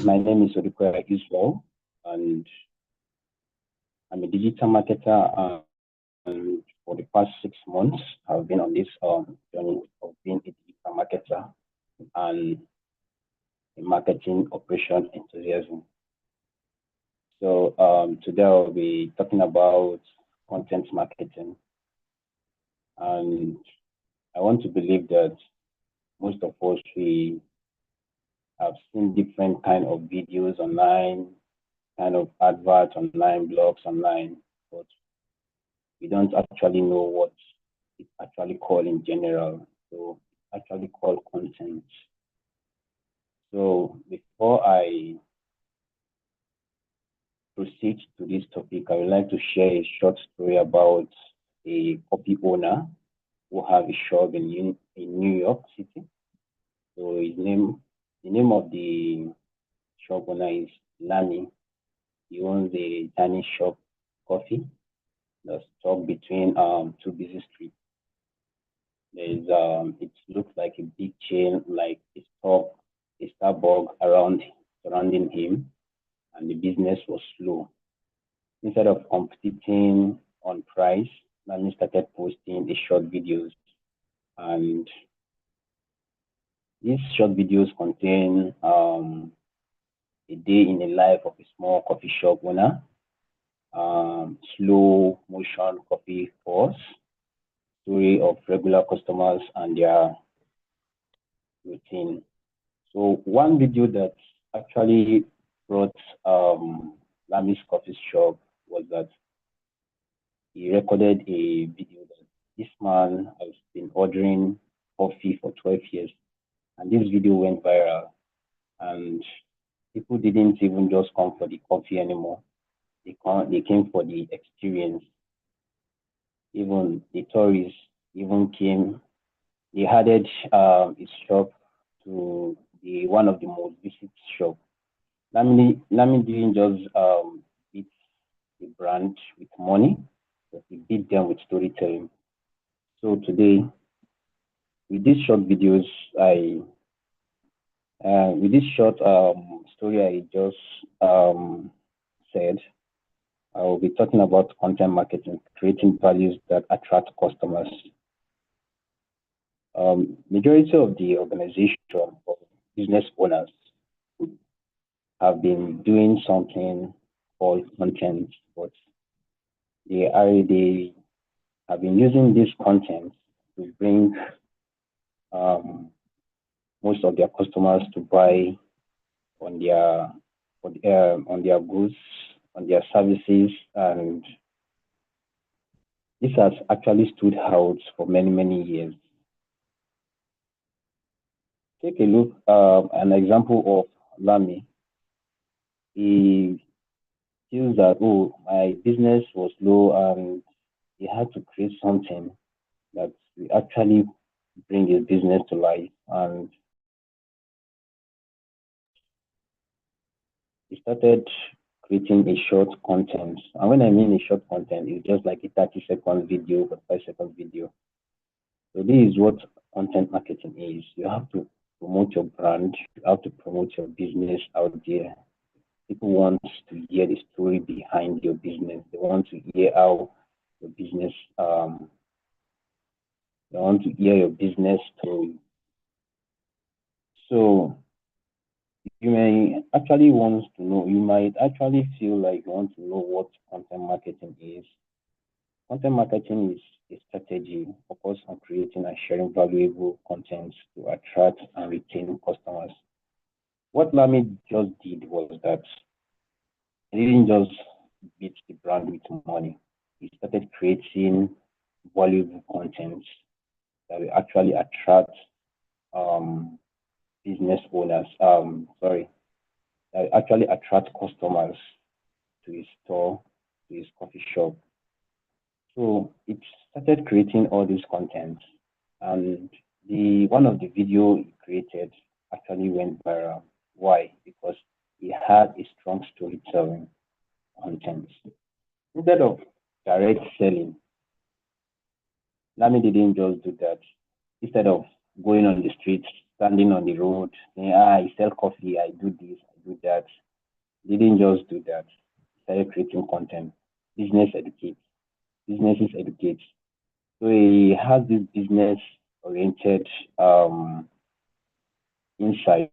My name is ODUKOYA and I'm a digital marketer. And for the past 6 months, I've been on this journey of being a digital marketer and a marketing operation enthusiasm. So today I'll be talking about content marketing, and I want to believe that most of us we have seen different kind of videos online, kind of adverts online, blogs online, but we don't actually know what it's actually called in general. So it's actually called content. So before I proceed to this topic, I would like to share a short story about a coffee owner who have a shop in New York City. So the name of the shop owner is Lami. He owns a tiny shop coffee that's stuck between two busy streets. There's it looks like a big chain, like a Starbucks surrounding him, and the business was slow. Instead of competing on price, Lami started posting the short videos, and these short videos contain a day in the life of a small coffee shop owner, slow motion coffee pours, story of regular customers and their routine. So one video that actually brought Lami's coffee shop was that he recorded a video that this man has been ordering coffee for 12 years, and this video went viral, and people didn't even just come for the coffee anymore. They came for the experience. Even the tourists even came. They added his shop to the one of the most visited shop. Lami didn't just beat the brand with money, but he beat them with storytelling. So today, with these short videos, with this short story I just said, I will be talking about content marketing, creating values that attract customers. Majority of the organization or business owners have been doing something called content, but they have been using this content to bring most of their customers to buy on their goods, on their services, and this has actually stood out for many years. Take a look an example of Lami. He feels that, oh, my business was low and he had to create something that will actually bring his business to life, and he started creating a short content. And when I mean a short content, it's just like a 30-second video or 5-second video. So this is what content marketing is. You have to promote your brand, you have to promote your business out there. People want to hear the story behind your business. They want to hear how your business they want to hear your business story. So you may actually want to know, you might actually feel like you want to know what content marketing is. Content marketing is a strategy focused on creating and sharing valuable content to attract and retain customers. What Lami just did was that he didn't just beat the brand with money. He started creating valuable content that will actually attract business owners. That will actually attract customers to his store, to his coffee shop. So it started creating all this content, and one of the video he created actually went viral. Why? Because he had a strong storytelling content. Instead of direct selling, Lami didn't just do that. Instead of going on the streets, standing on the road, saying, I sell coffee, I do this, I do that, didn't just do that. He started creating content. Business educates. Businesses educate. So he has this business oriented insight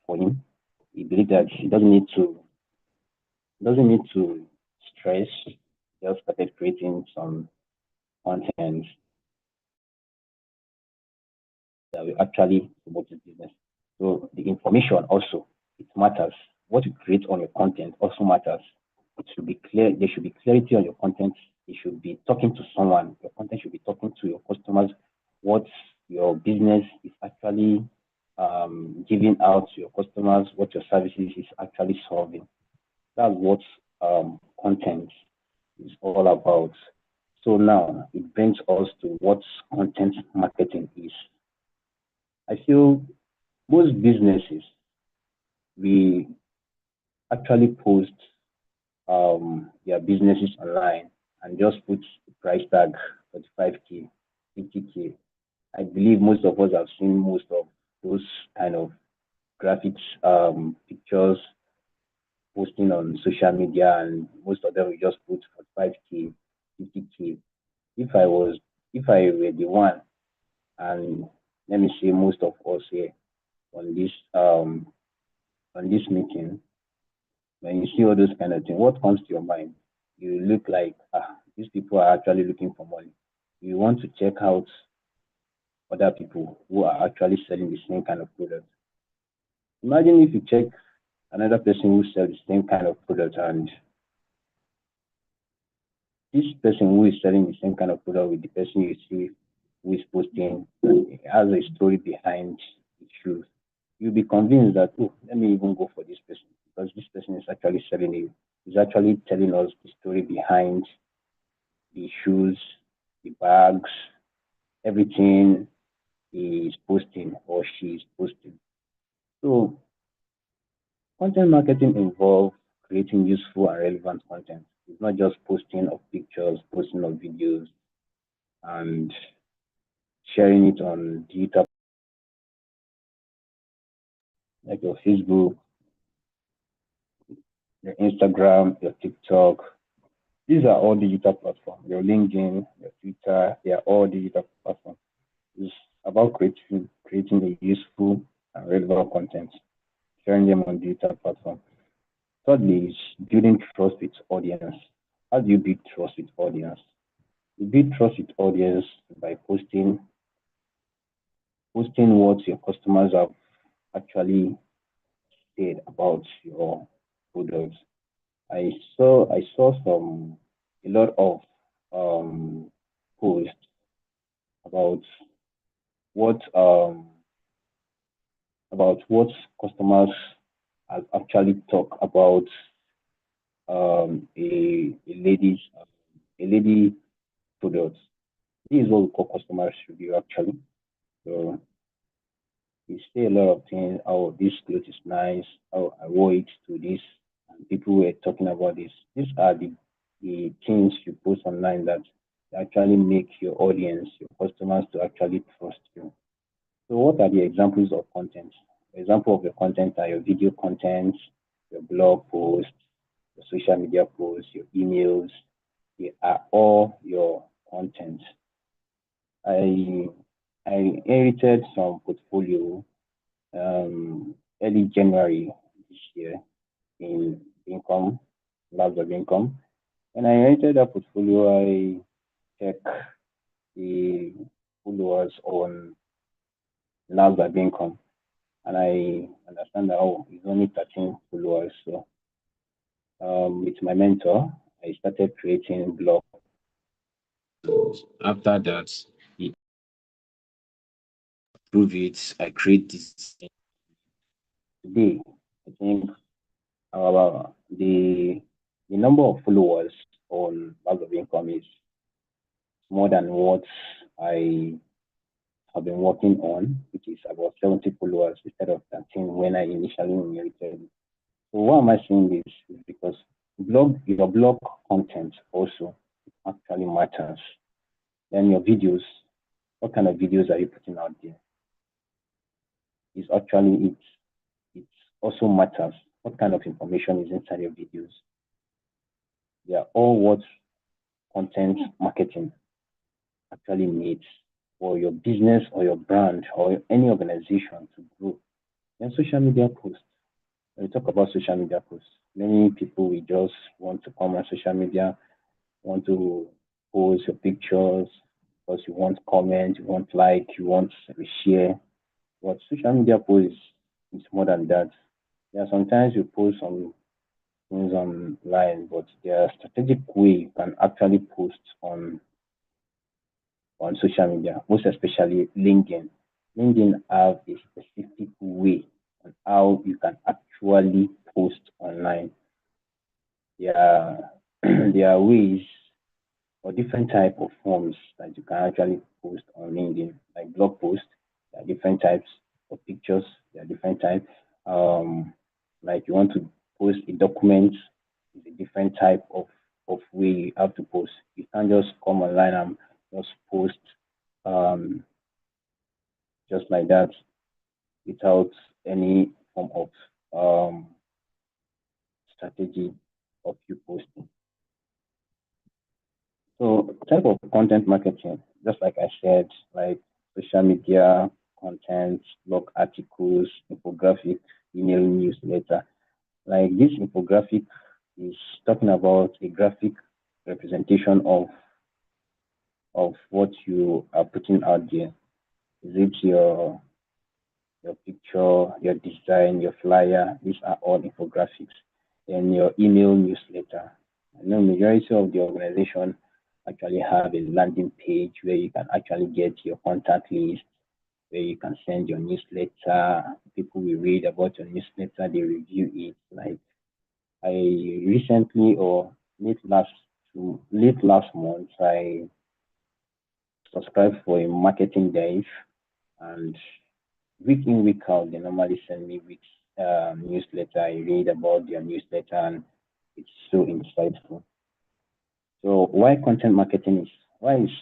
for him. He believes that he doesn't need to stress. Just started creating some content that will actually promote his business. So the information also it matters. What you create on your content also matters. It should be clear. There should be clarity on your content. It should be talking to someone. Your content should be talking to your customers. What your business is actually giving out to your customers. What your services is actually solving. That's what content is all about. So now it brings us to what content marketing is. I feel most businesses we actually post their businesses online and just put the price tag 45K, 50K. I believe most of us have seen most of those kind of graphics pictures posting on social media, and most of them will just put 45K, 50K. If I was, if I were the one, and let me say most of us here on this meeting, when you see all those kind of things, what comes to your mind? You look like these people are actually looking for money. You want to check out other people who are actually selling the same kind of product. Imagine if you check another person who sells the same kind of product, and this person who is selling the same kind of product with the person you see who is posting has a story behind the truth. You'll be convinced that, oh, let me even go for this person because this person is actually selling it. He's actually telling us the story behind the shoes, the bags, everything he is posting or she is posting. So content marketing involves creating useful and relevant content. It's not just posting of pictures, posting of videos, and sharing it on digital like your Facebook, your Instagram, your TikTok. These are all digital platforms. Your LinkedIn, your Twitter, they are all digital platforms. It's about creating a useful and relevant content, sharing them on digital platforms. Thirdly, is building trust with audience. How do you build trust with audience? You build trust with audience by posting what your customers have actually said about your products. I saw a lot of posts about what um about what customers have actually talk about a lady product. This is what we call customer review actually. So we say a lot of things. Oh, this clothes is nice. Oh, I wore it to this, and people were talking about this. These are the things you post online that actually make your audience, your customers, to actually trust you. So, what are the examples of content? Example of your content are your video content, your blog posts, your social media posts, your emails. They are all your content. I I inherited some portfolio early January this year in income, labs of income. When I entered that portfolio, I checked the followers on labs of income, and I understand that it's only 13 followers. So with my mentor, I started creating blog. After that, he approved it. I create this today. I think the number of followers on Labs of Income is more than what I have been working on, which is about 70 followers instead of 13 when I initially inherited it. So why am I saying this? Is because your blog content also actually matters. Then your videos, what kind of videos are you putting out there? Is actually it. It also matters. What kind of information is inside your videos? They are all what content marketing actually needs for your business or your brand or any organization to grow. Then social media posts. When we talk about social media posts, many people will just want to come on social media, want to post your pictures because you want comment, you want like, you want share. But social media posts is more than that. Yeah, sometimes you post some things online, but there are strategic way you can actually post on social media, most especially LinkedIn. LinkedIn have a specific way on how you can actually post online. There are there are ways or different type of forms that you can actually post on LinkedIn, like blog posts. There are different types of pictures. There are different types. Like you want to post a document, is a different type of way you have to post. You can't just come online and just post um, just like that without any form of strategy of you posting. So type of content marketing, just like I said, like social media content, blog articles, infographic, email newsletter. Like this infographic is talking about a graphic representation of what you are putting out there. Is it your picture, your design, your flyer? These are all infographics. And your email newsletter. I know majority of the organization actually have a landing page where you can actually get your contact list, where you can send your newsletter. People will read about your newsletter, they review it. Like I recently or late last month, I subscribed for a marketing dive, and week in week out they normally send me week's newsletter. I read about their newsletter and it's so insightful. So why is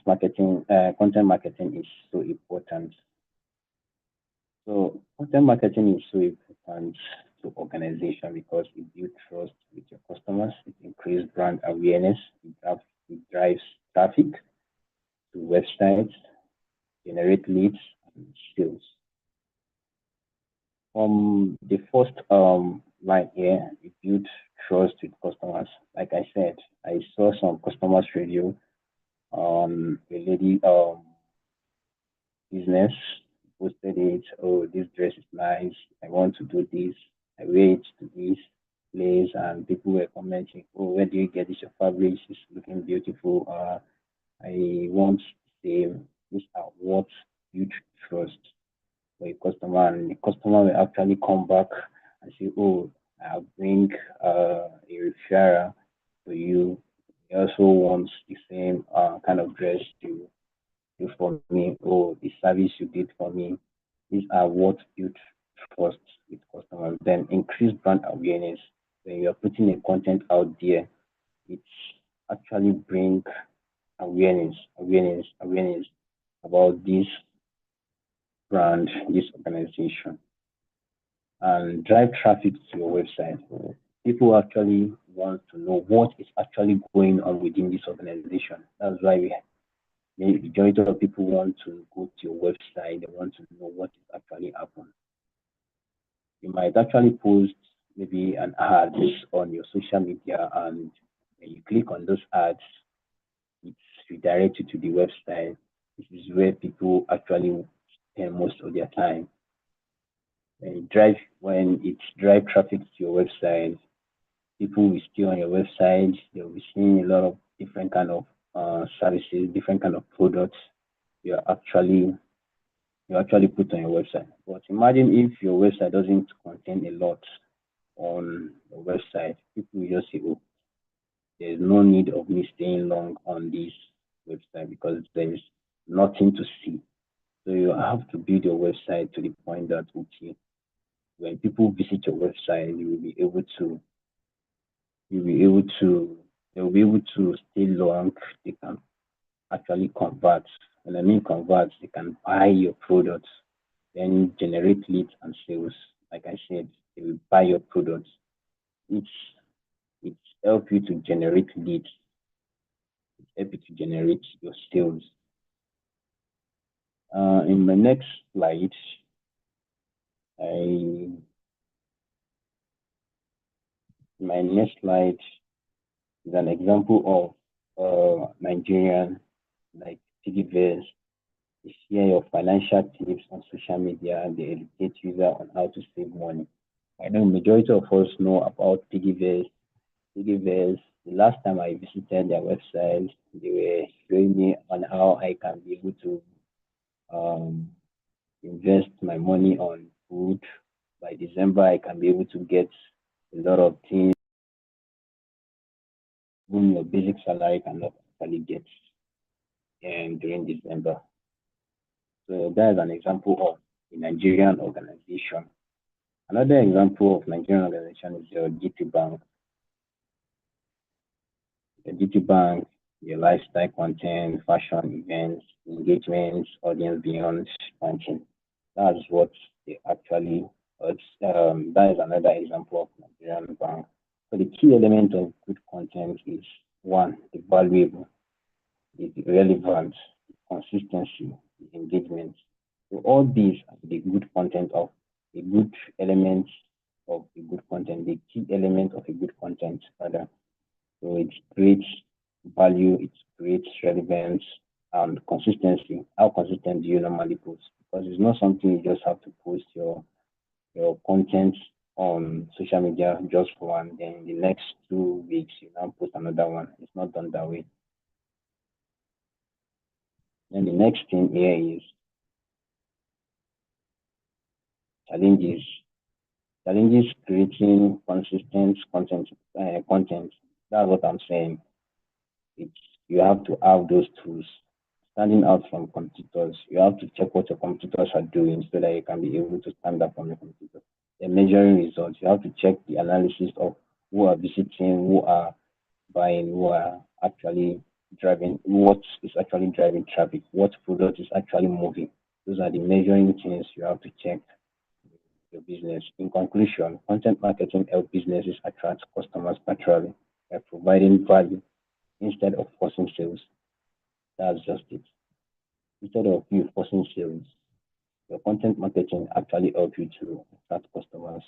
marketing content marketing is so important? So content marketing is so important to organization because it builds trust with your customers, it increases brand awareness, it drives traffic to websites, generate leads and sales. The first line here, it builds trust with customers. Like I said, I saw some customers review on a lady business posted it. Oh, this dress is nice. I want to do this. I wear it to this place, and people were commenting, "Oh, where do you get this? Your fabric is looking beautiful. I want the same." These are what you trust for a customer, and the customer will actually come back and say, "Oh, I'll bring a referral for you." He also wants the same kind of dress to do for me, or the service you did for me. These are what build trust with customers. Then increase brand awareness. When you are putting a content out there, it's actually bring awareness about this brand, this organization, and drive traffic to your website. People actually want to know what is actually going on within this organization. That's why the majority of people want to go to your website. They want to know what is actually happening. You might actually post maybe an ad on your social media, and when you click on those ads, it's redirected to the website. This is where people actually spend most of their time. When it drive traffic to your website, people will stay on your website. They'll be seeing a lot of different kind of services, different kind of products you're actually you actually put on your website. But imagine if your website doesn't contain a lot on your website, people will just say, "Oh, there's no need of me staying long on this website because there's nothing to see." So you have to build your website to the point that okay, when people visit your website, you'll be able to they'll be able to stay long. They can actually convert. When I mean convert, they can buy your products, then generate leads and sales. Like I said, they will buy your products. It's it help you to generate leads, help you to generate your sales. In my next slide, I my next slide is an example of Nigerian like piggyvest. They share your financial tips on social media and they educate users on how to save money. I know majority of us know about piggyvest. Piggyvest. The last time I visited their website, they were showing me on how I can be able to um, invest my money on food. By December, I can be able to get a lot of things. Even your basic salary cannot actually get during December. So that is an example of a Nigerian organization. Another example of Nigerian organization is your GT Bank. The GT Bank, your lifestyle content, fashion events, engagements, audience beyond banking. That's what they actually, that is another example of Nigerian bank. So the key element of good content is one, the valuable, the relevant, the consistency, the engagement. So all these are the good content of a good element of a good content, the key element of a good content rather. So it creates value, it creates relevance and consistency. How consistent do you normally post? Because it's not something you just have to post your content on social media just for one, then the next 2 weeks you now post another one. It's not done that way. Then the next thing here is challenges. Challenges creating consistent content. That's what I'm saying. It's you have to have those tools. Standing out from competitors, you have to check what your competitors are doing so that you can be able to stand up from your competitors. The measuring results, you have to check the analysis of who are visiting, who are buying, who are actually driving, what is actually driving traffic, what product is actually moving. Those are the measuring things you have to check your business. In conclusion, content marketing helps businesses attract customers naturally by providing value instead of forcing sales. That's just it. Instead of you forcing sales, your content marketing actually help you to attract customers.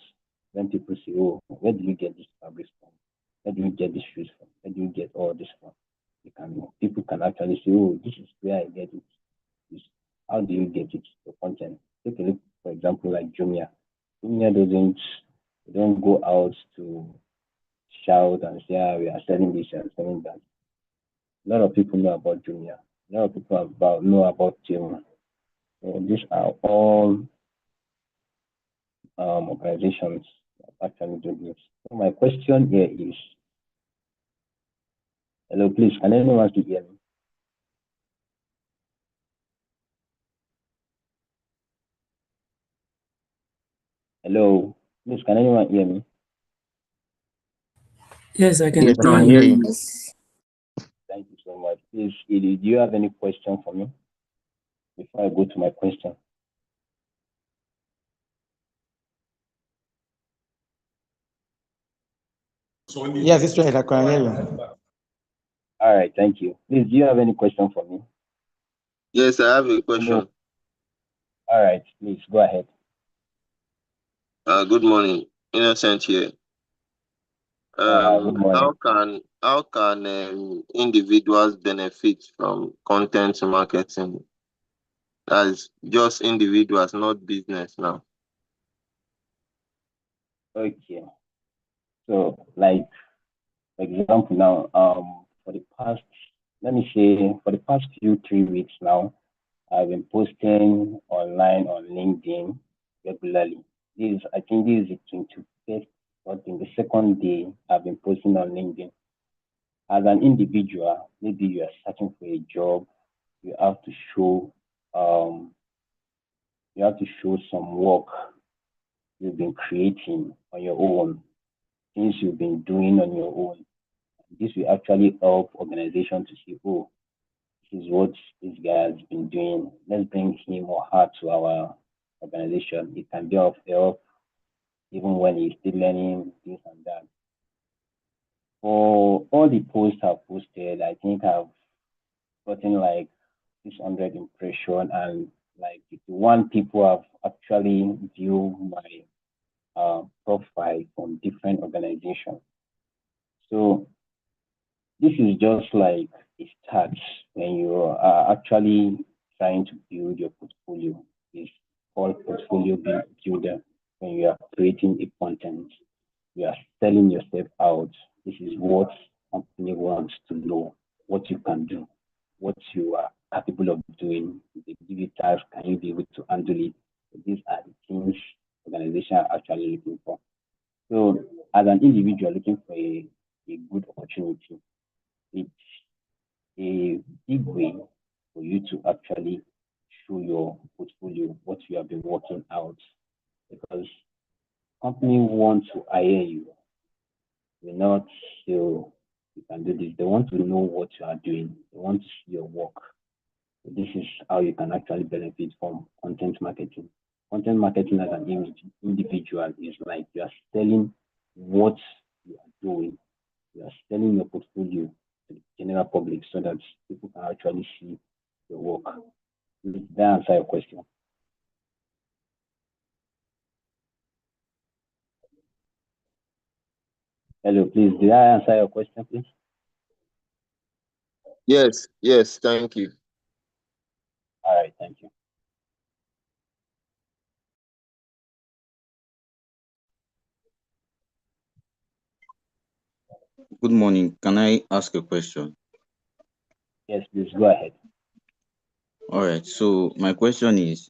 When people say, "Oh, where do you get this fabric from? Where do you get these shoes from? Where do you get all this from?" People can actually say, "Oh, this is where I get it. This, how do you get it? The content." Take a look, for example, like Jumia. Jumia doesn't they don't go out to shout and say, "Ah, we are selling this and selling that." A lot of people know about Jumia. A lot of people know about Jumia. So these are all organizations that actually do this. So my question here is, hello, please, can anyone still hear me? Hello, please, can anyone hear me? Yes, I can Yes, I hear can you. hear you. Thank you so much. Please, Edie, do you have any question for me before I go to my question? Yes, it's right. I can hear you. All right, thank you. Please, do you have any question for me? Yes, I have a Hello. question. All right, please go ahead. Good morning, Innocent here. Good morning. How can individuals benefit from content marketing? As just individuals, not business now. Okay. So, like, for example, now, for the past, let me say, for the past 3 weeks now, I've been posting online on LinkedIn regularly. I think this is the 25th, or in the second day I've been posting on LinkedIn. As an individual, maybe you are searching for a job, you have to show, um, you have to show some work you've been creating on your own, things you've been doing on your own. This will actually help organization to see, oh, this is what this guy has been doing. Let's bring him or her to our organization. It can be of help even when he's still learning this and that. For all the posts I've posted, I think I've gotten like 600 impression, and like 51 people have actually viewed my profile from different organizations. So this is just like a start when you are actually trying to build your portfolio. It's called portfolio builder. When you are creating a content, you are selling yourself out. This is what company wants to know, what you can do, what you are capable of doing. They give you tasks, can you be able to handle it? These are the things organizations are actually looking for. So as an individual looking for a good opportunity, it's a big way for you to actually show your portfolio, what you have been working out, because company want to hire you. They not so you can do this. They want to know what you are doing. They want to see your work. So this is how you can actually benefit from content marketing. Content marketing as an individual is like you are selling what you are doing. You are selling your portfolio to the general public so that people can actually see your work. Did that answer your question? Hello, please. Did I answer your question, please? Yes, thank you. All right, thank you. Good morning. Can I ask a question? Yes, please go ahead. All right. So my question is,